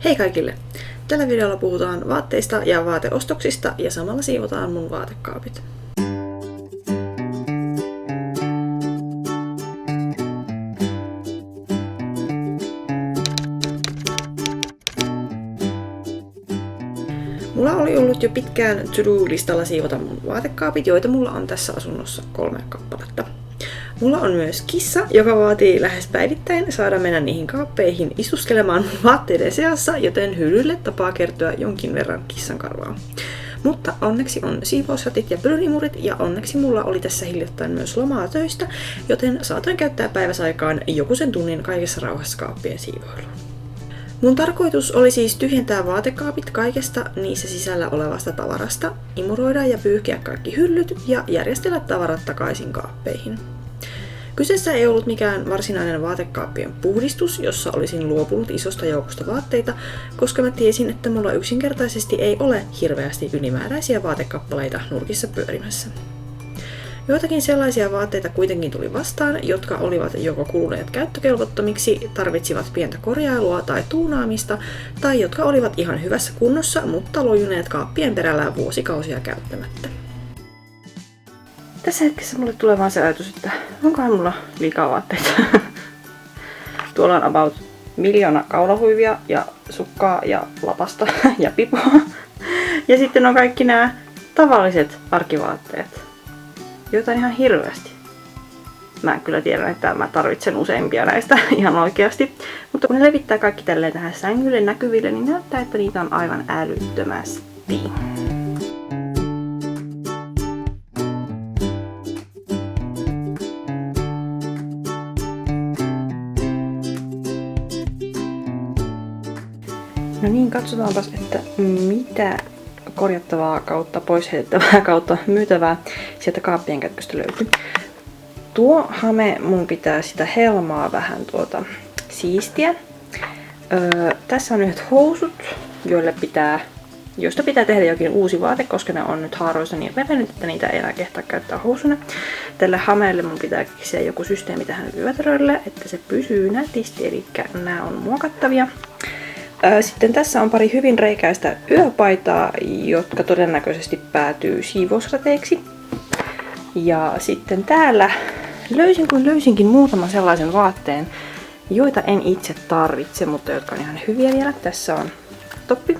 Hei kaikille! Tällä videolla puhutaan vaatteista ja vaateostoksista ja samalla siivotaan mun vaatekaapit. Mulla oli ollut jo pitkään to-do-listalla siivota mun vaatekaapit, joita mulla on tässä asunnossa 3 kappaletta. Mulla on myös kissa, joka vaatii lähes päivittäin saada mennä niihin kaappeihin istuskelemaan mun vaatteiden seassa, joten hyllylle tapaa kertyä jonkin verran kissankarvaa. Mutta onneksi on siivousratit ja pölynimurit ja onneksi mulla oli tässä hiljattain myös lomaa töistä, joten saatoin käyttää päiväsaikaan joku sen tunnin kaikessa rauhassa kaappien siivoiluun. Mun tarkoitus oli siis tyhjentää vaatekaapit kaikesta niissä sisällä olevasta tavarasta, imuroida ja pyyhkiä kaikki hyllyt ja järjestellä tavarat takaisin kaappeihin. Kyseessä ei ollut mikään varsinainen vaatekaappien puhdistus, jossa olisin luopunut isosta joukosta vaatteita, koska mä tiesin, että mulla yksinkertaisesti ei ole hirveästi ylimääräisiä vaatekappaleita nurkissa pyörimässä. Joitakin sellaisia vaatteita kuitenkin tuli vastaan, jotka olivat joko kuluneet käyttökelvottomiksi, tarvitsivat pientä korjailua tai tuunaamista, tai jotka olivat ihan hyvässä kunnossa, mutta lojuneet kaappien perällä vuosikausia käyttämättä. Tässä hetkessä mulle tulee vaan se ajatus, että onkohan mulla liikaa vaatteita. Tuolla on about 1 miljoona kaulahuivia ja sukkaa ja lapasta ja pipoa. Ja sitten on kaikki nämä tavalliset arkivaatteet, joita on ihan hirveästi. Mä kyllä tiedän, että mä tarvitsen useimpia näistä ihan oikeasti. Mutta kun ne levittää kaikki tälleen tähän sängylle näkyville, niin näyttää, että niitä on aivan älyttömästi. No niin, katsotaanpas, että mitä korjattavaa kautta pois heitettävää kautta myytävää sieltä kaappien kätköstä löytyy. Tuo hame mun pitää sitä helmaa vähän siistiä. Tässä on yhdet housut, joista pitää tehdä jokin uusi vaate, koska ne on nyt haaroissa niin revennyt, että niitä ei enää kehtaa käyttää housuna. Tälle hameelle mun pitää keksiä joku systeemi tähän vyötärölle, että se pysyy nätisti, eli nämä on muokattavia. Sitten tässä on pari hyvin reikäistä yöpaitaa, jotka todennäköisesti päätyy siivousrateiksi. Ja sitten täällä löysinkin muutaman sellaisen vaatteen, joita en itse tarvitse, mutta jotka on ihan hyviä vielä. Tässä on toppi.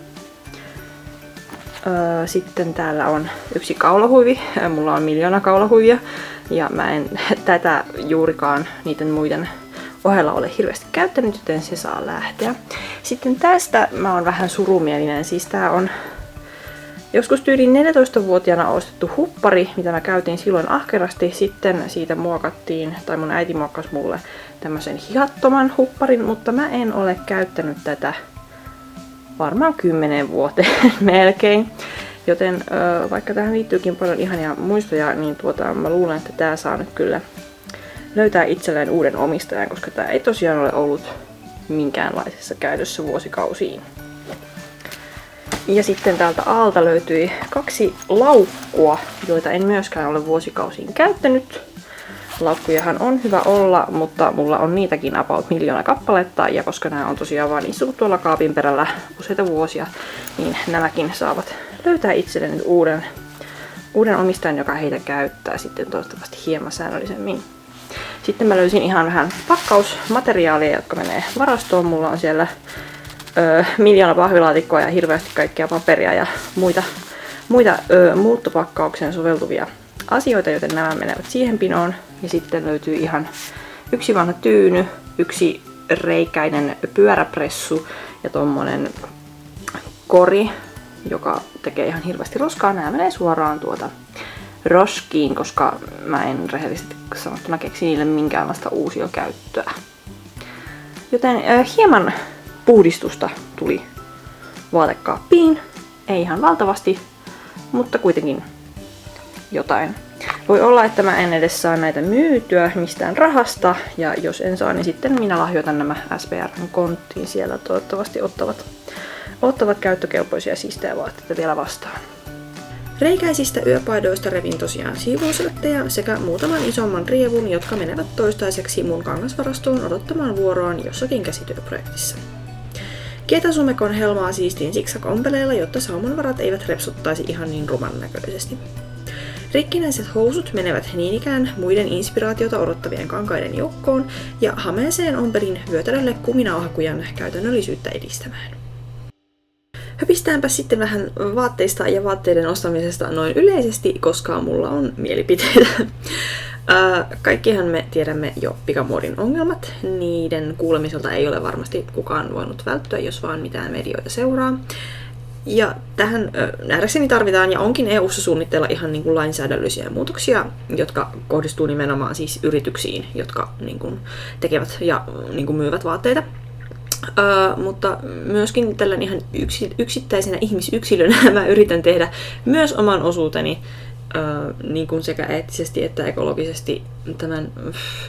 Sitten täällä on yksi kaulahuivi. Mulla on 1 miljoona kaulahuivia ja mä en tätä juurikaan niiden muiden ohella ole hirveästi käyttänyt, joten se saa lähteä. Sitten tästä mä oon vähän surumielinen. Siis tää on joskus tyyliin 14-vuotiaana ostettu huppari, mitä mä käytin silloin ahkerasti. Sitten siitä muokattiin, tai mun äiti muokkasi mulle tämmöisen hihattoman hupparin, mutta mä en ole käyttänyt tätä varmaan 10 vuoteen melkein. Joten vaikka tähän liittyykin paljon ihania muistoja, niin mä luulen, että tää saa nyt kyllä löytää itselleen uuden omistajan, koska tää ei tosiaan ole ollut minkäänlaisessa käytössä vuosikausiin. Ja sitten täältä alta löytyi 2 laukkua, joita en myöskään ole vuosikausiin käyttänyt. Laukkujahan on hyvä olla, mutta mulla on niitäkin about 1 miljoona kappaletta, ja koska nämä on tosiaan vain istunut tuolla kaapin perällä useita vuosia, niin nämäkin saavat löytää itselleen uuden omistajan, joka heitä käyttää sitten toivottavasti hieman säännöllisemmin. Sitten mä löysin ihan vähän pakkausmateriaalia, jotka menee varastoon. Mulla on siellä 1 miljoona pahvilaatikkoa ja hirveästi kaikkea paperia ja muita muuttopakkaukseen soveltuvia asioita, joten nämä menevät siihen pinoon. Ja sitten löytyy ihan yksi vanha tyyny, yksi reikäinen pyöräpressu ja tommonen kori, joka tekee ihan hirveästi roskaa. Nämä menee suoraan roskiin, koska mä en rehellisesti sanottuna keksi niille minkäänlaista uusiokäyttöä. Joten hieman puhdistusta tuli vaatekaappiin. Ei ihan valtavasti, mutta kuitenkin jotain. Voi olla, että mä en edes saa näitä myytyä mistään rahasta, ja jos en saa, niin sitten minä lahjoitan nämä SPR-konttiin. Siellä toivottavasti ottavat käyttökelpoisia siistejä vaatteita vielä vastaan. Reikäisistä yöpaidoista revin tosiaan siivousrättejä sekä muutaman isomman rievun, jotka menevät toistaiseksi mun kangasvarastoon odottamaan vuoroaan jossakin käsityöprojektissa. Kietasumekon helmaa siistiin zigzag-ompeleilla, jotta saumanvarat eivät repsottaisi ihan niin ruman näköisesti. Rikkinäiset housut menevät niin ikään muiden inspiraatiota odottavien kankaiden joukkoon, ja hameeseen ompelin vyötärölle kuminauhakujan käytännöllisyyttä edistämään. Höpistäänpä sitten vähän vaatteista ja vaatteiden ostamisesta noin yleisesti, koska mulla on mielipiteitä. Kaikkihan me tiedämme jo pikamuodin ongelmat. Niiden kuulemiselta ei ole varmasti kukaan voinut välttyä, jos vaan mitään medioita seuraa. Ja tähän nähdäkseni tarvitaan ja onkin EU:ssa suunnitteilla ihan niin kuin lainsäädännöllisiä muutoksia, jotka kohdistuu nimenomaan siis yrityksiin, jotka niin kuin tekevät ja niin kuin myyvät vaatteita. Mutta myöskin tällän ihan yksittäisenä ihmisyksilönä mä yritän tehdä myös oman osuuteni niin kuin sekä eettisesti että ekologisesti tämän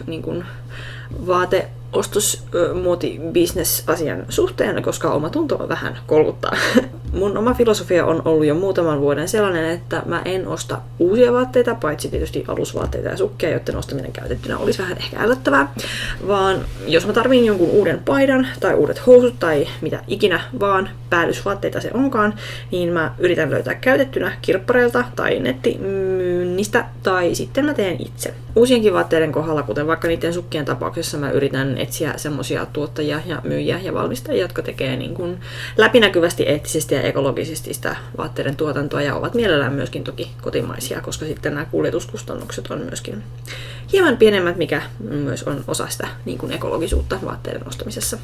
niin kuin vaateostosmuoti-business-asian suhteen, koska oma tunto on vähän kolkuttaa. Mun oma filosofia on ollut jo muutaman vuoden sellainen, että mä en osta uusia vaatteita, paitsi tietysti alusvaatteita ja sukkia, joiden ostaminen käytettynä olisi vähän ehkä ällöttävää, vaan jos mä tarviin jonkun uuden paidan tai uudet housut tai mitä ikinä vaan päällysvaatteita se onkaan, niin mä yritän löytää käytettynä kirppareilta tai nettimyynnistä tai sitten mä teen itse. Uusienkin vaatteiden kohdalla, kuten vaikka niiden sukkien tapauksessa, mä yritän etsiä semmosia tuottajia ja myyjiä ja valmistajia, jotka tekee niin kuin läpinäkyvästi, eettisesti ja ekologisesti sitä vaatteiden tuotantoa ja ovat mielellään myöskin toki kotimaisia, koska sitten nämä kuljetuskustannukset on myöskin hieman pienemmät, mikä myös on osa sitä niin kuin ekologisuutta vaatteiden ostamisessa.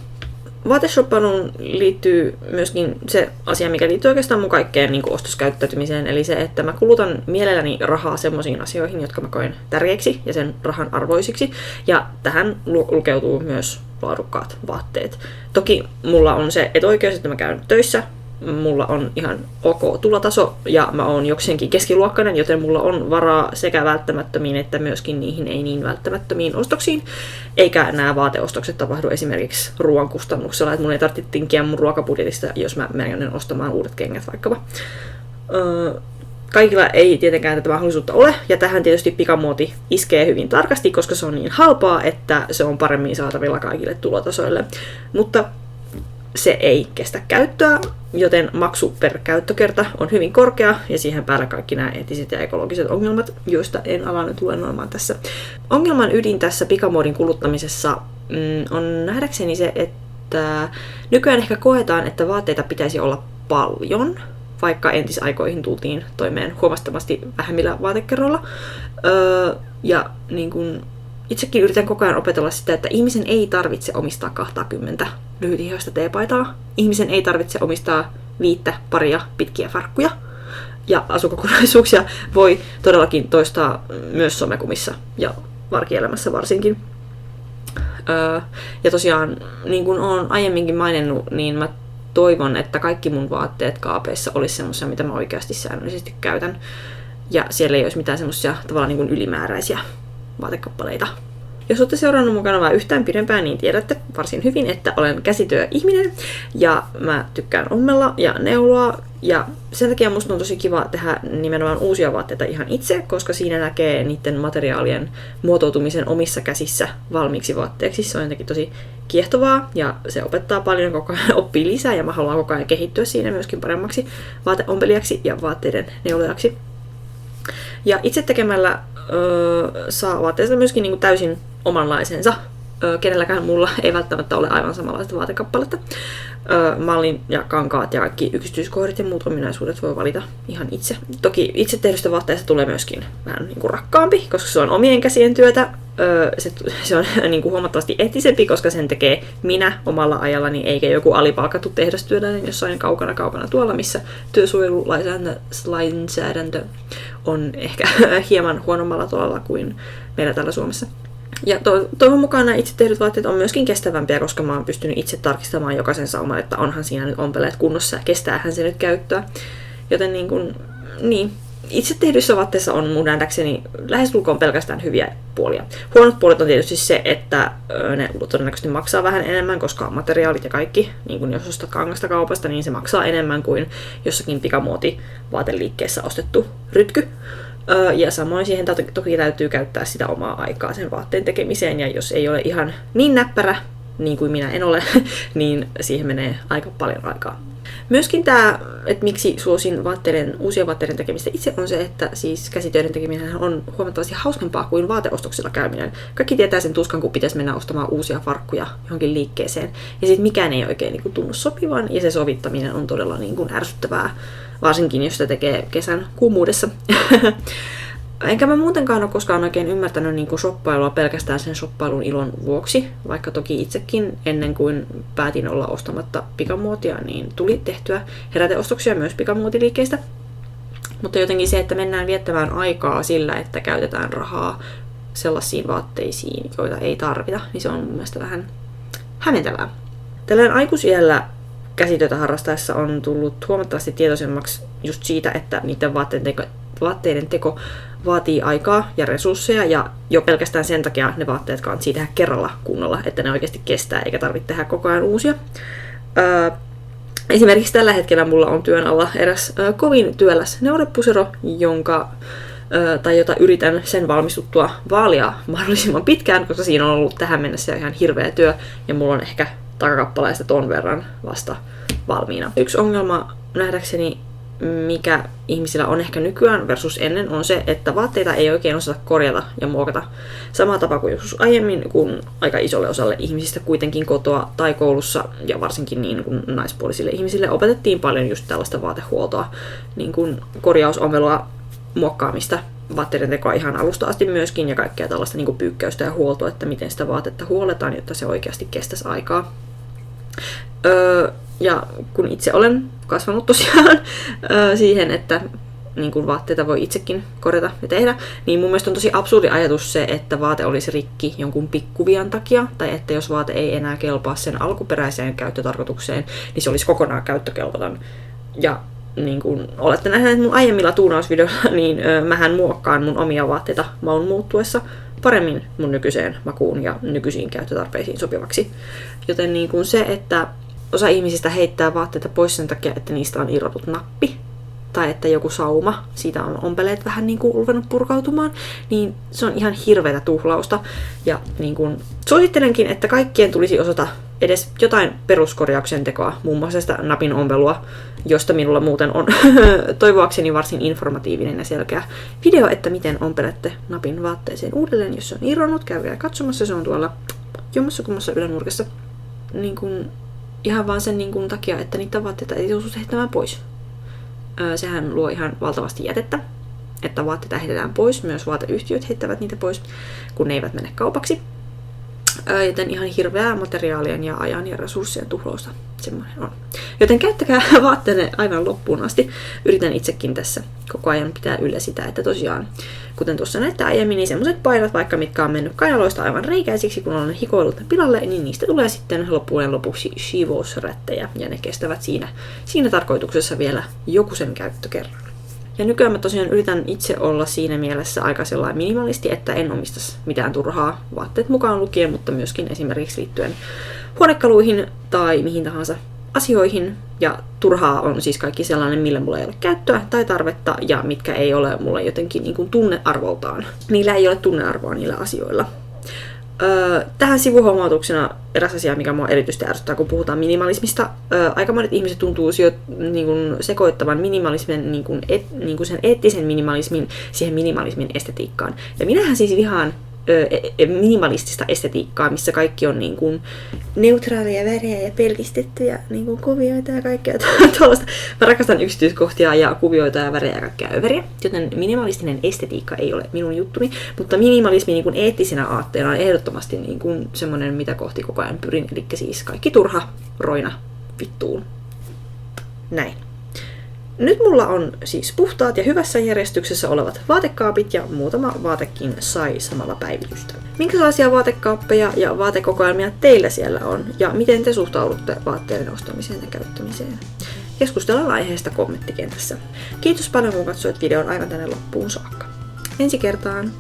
Vaateshoppailuun liittyy myöskin se asia, mikä liittyy oikeastaan mun kaikkeen niin kuin ostoskäyttäytymiseen, eli se, että mä kulutan mielelläni rahaa semmoisiin asioihin, jotka mä koen tärkeiksi ja sen rahan arvoisiksi, ja tähän lukeutuu myös laadukkaat vaatteet. Toki mulla on se etuoikeus, että mä käyn töissä, mulla on ihan ok tulotaso ja mä oon jokseenkin keskiluokkainen, joten mulla on varaa sekä välttämättömiin että myöskin niihin ei niin välttämättömiin ostoksiin. Eikä nämä vaateostokset tapahdu esimerkiksi ruoan kustannuksella, että mun ei tarvitse tinkiä mun ruokabudjetista, jos mä menen ostamaan uudet kengät vaikkapa. Kaikilla ei tietenkään tätä mahdollisuutta ole, ja tähän tietysti pikamuoti iskee hyvin tarkasti, koska se on niin halpaa, että se on paremmin saatavilla kaikille tulotasoille. Mutta se ei kestä käyttöä, joten maksu per käyttökerta on hyvin korkea, ja siihen päällä kaikki nämä eettiset ja ekologiset ongelmat, joista en ala nyt luennoimaan tässä. Ongelman ydin tässä pikamuodin kuluttamisessa on nähdäkseni se, että nykyään ehkä koetaan, että vaatteita pitäisi olla paljon, vaikka entisaikoihin tultiin toimeen huomattavasti vähemmillä vaatekerroilla. Ja niin kun itsekin yritän koko ajan opetella sitä, että ihmisen ei tarvitse omistaa 20 lyhytihaista teepaitaa. Ihmisen ei tarvitse omistaa 5 paria pitkiä farkkuja. Ja asukokonaisuuksia voi todellakin toistaa myös somekumissa ja arkielämässä varsinkin. Ja tosiaan, niin kuin olen aiemminkin maininnut, niin mä toivon, että kaikki mun vaatteet kaapeissa olisi semmoisia, mitä mä oikeasti säännöllisesti käytän. Ja siellä ei olisi mitään semmoisia tavallaan niin kuin ylimääräisiä vaatekappaleita. Jos olette seurannut mun kanavaa yhtään pidempään, niin tiedätte varsin hyvin, että olen käsityöihminen ja mä tykkään ommella ja neuloa. Ja sen takia musta on tosi kiva tehdä nimenomaan uusia vaatteita ihan itse, koska siinä näkee niiden materiaalien muotoutumisen omissa käsissä valmiiksi vaatteeksi. Se on jotenkin tosi kiehtovaa ja se opettaa paljon, koko ajan oppii lisää ja mä haluan koko ajan kehittyä siinä myöskin paremmaksi vaateompelijaksi ja vaatteiden neulojaksi. Ja itse tekemällä saa vaatteesta myöskin niin kuin täysin omanlaisensa. Kenelläkään mulla ei välttämättä ole aivan samanlaista vaatekappaletta. Mallin ja kankaat ja kaikki yksityiskohdat ja muut ominaisuudet voi valita ihan itse. Toki itse tehdystä vaatteesta tulee myöskin vähän niin kuin rakkaampi, koska se on omien käsien työtä. Se on niin kuin huomattavasti eettisempi, koska sen tekee minä omalla ajallani, eikä joku alipalkattu tehdastyöläinen jossain kaukana tuolla, missä työsuojelulainsäädäntö on ehkä hieman huonommalla tuolla kuin meillä täällä Suomessa. Ja toivon mukaan nämä itse tehdyt vaatteet on myöskin kestävämpiä, koska mä oon pystynyt itse tarkistamaan jokaisen sauman, että onhan siinä nyt ompeleet kunnossa ja kestäähän se nyt käyttöä. Joten niin, itse tehdyissä vaatteissa on mun nähdäkseni lähestulkoon pelkästään hyviä puolia. Huonot puolet on tietysti se, että ne todennäköisesti maksaa vähän enemmän, koska materiaalit ja kaikki, niin kuin jos ostat kangasta kaupasta, niin se maksaa enemmän kuin jossakin pikamuoti-vaateliikkeessä ostettu rytky. Ja samoin siihen toki täytyy käyttää sitä omaa aikaa sen vaatteen tekemiseen, ja jos ei ole ihan niin näppärä niin kuin minä en ole, niin siihen menee aika paljon aikaa. Myöskin tämä, että miksi suosin uusien vaatteiden tekemistä itse, on se, että siis käsitöiden tekeminen on huomattavasti hauskempaa kuin vaateostoksilla käyminen. Kaikki tietää sen tuskan, kun pitäisi mennä ostamaan uusia farkkuja johonkin liikkeeseen. Ja sitten mikään ei oikein niin kuin tunnu sopivan, ja se sovittaminen on todella niin kuin ärsyttävää, varsinkin jos sitä tekee kesän kuumuudessa. Enkä mä muutenkaan ole koskaan oikein ymmärtänyt niin kuin shoppailua pelkästään sen shoppailun ilon vuoksi, vaikka toki itsekin ennen kuin päätin olla ostamatta pikamuotia, niin tuli tehtyä heräteostoksia myös pikamuotiliikkeistä. Mutta jotenkin se, että mennään viettämään aikaa sillä, että käytetään rahaa sellaisiin vaatteisiin, joita ei tarvita, niin se on mun mielestä vähän hämmentävää. Tällöin aikuisiällä käsityötä harrastaessa on tullut huomattavasti tietoisemmaksi just siitä, että niiden vaatteiden teko vaatii aikaa ja resursseja, ja jo pelkästään sen takia ne vaatteet kannattaa tehdä kerralla kunnolla, että ne oikeasti kestää eikä tarvitse tehdä koko ajan uusia. Esimerkiksi tällä hetkellä mulla on työn alla eräs kovin työläs neurepusero, jota yritän sen valmistuttua vaalia mahdollisimman pitkään, koska siinä on ollut tähän mennessä ihan hirveä työ, ja mulla on ehkä takakappaleista ton verran vasta valmiina. Yksi ongelma nähdäkseni, mikä ihmisillä on ehkä nykyään versus ennen, on se, että vaatteita ei oikein osata korjata ja muokata samalla tapaa kuin joskus aiemmin, kun aika isolle osalle ihmisistä kuitenkin kotoa tai koulussa, ja varsinkin niin kuin naispuolisille ihmisille, opetettiin paljon just tällaista vaatehuoltoa, niin kuin korjausomelua, muokkaamista, vaatteiden tekoa ihan alusta asti myöskin, ja kaikkea tällaista niin kuin pyykkäystä ja huoltoa, että miten sitä vaatetta huoletaan, jotta se oikeasti kestäisi aikaa. Ja kun itse olen kasvanut tosiaan siihen, että niin kun vaatteita voi itsekin korjata ja tehdä, niin mun mielestä on tosi absurdi ajatus se, että vaate olisi rikki jonkun pikkuvian takia, tai että jos vaate ei enää kelpaa sen alkuperäiseen käyttötarkoitukseen, niin se olisi kokonaan käyttökelpoton. Ja niin kun olette nähneet mun aiemmilla tuunausvideoilla, niin mähän muokkaan mun omia vaatteita maun muuttuessa paremmin mun nykyiseen makuun ja nykyisiin käyttötarpeisiin sopivaksi. Joten niin kun se, että osa ihmisistä heittää vaatteita pois sen takia, että niistä on irrotut nappi, tai että joku sauma, siitä on ompeleet vähän niin kuin ruvennut purkautumaan, niin se on ihan hirveätä tuhlausta. Ja niin kuin suosittelenkin, että kaikkien tulisi osata edes jotain peruskorjauksen tekoa, muun muassa sitä napin ompelua, josta minulla muuten on toivoakseni varsin informatiivinen ja selkeä video, että miten ompelette napin vaatteeseen uudelleen, jos se on irronnut. Käykää katsomassa, se on tuolla jommassa kummassa ylänurkassa. Niin kuin ihan vaan sen niin kuin takia, että niitä vaatteita ei joudu heittämään pois. Sehän luo ihan valtavasti jätettä, että vaatteita heitetään pois. Myös vaateyhtiöt heittävät niitä pois, kun ne eivät mene kaupaksi. Joten ihan hirveää materiaalien ja ajan ja resurssien tuhlausta semmoinen on. Joten käyttäkää vaatteenne aivan loppuun asti. Yritän itsekin tässä koko ajan pitää yllä sitä, että tosiaan, kuten tuossa näette aiemmin, niin semmoiset paidat, vaikka mitkä on mennyt kainaloista aivan reikäisiksi, kun olen hikoillut ne pilalle, niin niistä tulee sitten loppujen lopuksi shivousrättejä, ja ne kestävät siinä tarkoituksessa vielä joku sen käyttökerran. Ja nykyään mä tosiaan yritän itse olla siinä mielessä aika sellainen minimalisti, että en omistaisi mitään turhaa, vaatteet mukaan lukien, mutta myöskin esimerkiksi liittyen huonekaluihin tai mihin tahansa asioihin. Ja turhaa on siis kaikki sellainen, millä mulla ei ole käyttöä tai tarvetta ja mitkä ei ole mulle jotenkin niin kuin tunnearvoltaan. Niillä ei ole tunnearvoa niillä asioilla. Tähän sivuhuomautuksena eräs asia, mikä mua erityisesti ärsyttää, kun puhutaan minimalismista. Aika monet ihmiset tuntuu sekoittavan minimalismin, niin kuin sen eettisen minimalismin siihen minimalismin estetiikkaan. Ja minähän siis vihaan minimalistista estetiikkaa, missä kaikki on niin kuin neutraaleja värejä ja pelkistettyjä niin kuin kuvioita ja kaikkea tuollaista. Mä rakastan yksityiskohtia ja kuvioita ja värejä ja kaikkea överiä, joten minimalistinen estetiikka ei ole minun juttuni, mutta minimalismi niin kuin eettisenä aatteena on ehdottomasti niin kuin semmoinen, mitä kohti koko ajan pyrin, eli siis kaikki turha roina vittuun. Näin. Nyt mulla on siis puhtaat ja hyvässä järjestyksessä olevat vaatekaapit ja muutama vaatekin sai samalla päivitystä. Minkälaisia vaatekaappeja ja vaatekokoelmia teillä siellä on ja miten te suhtaudutte vaatteiden ostamiseen ja käyttämiseen? Keskustellaan aiheesta kommenttikentässä. Kiitos paljon kun katsoit videon aivan tänne loppuun saakka. Ensi kertaan!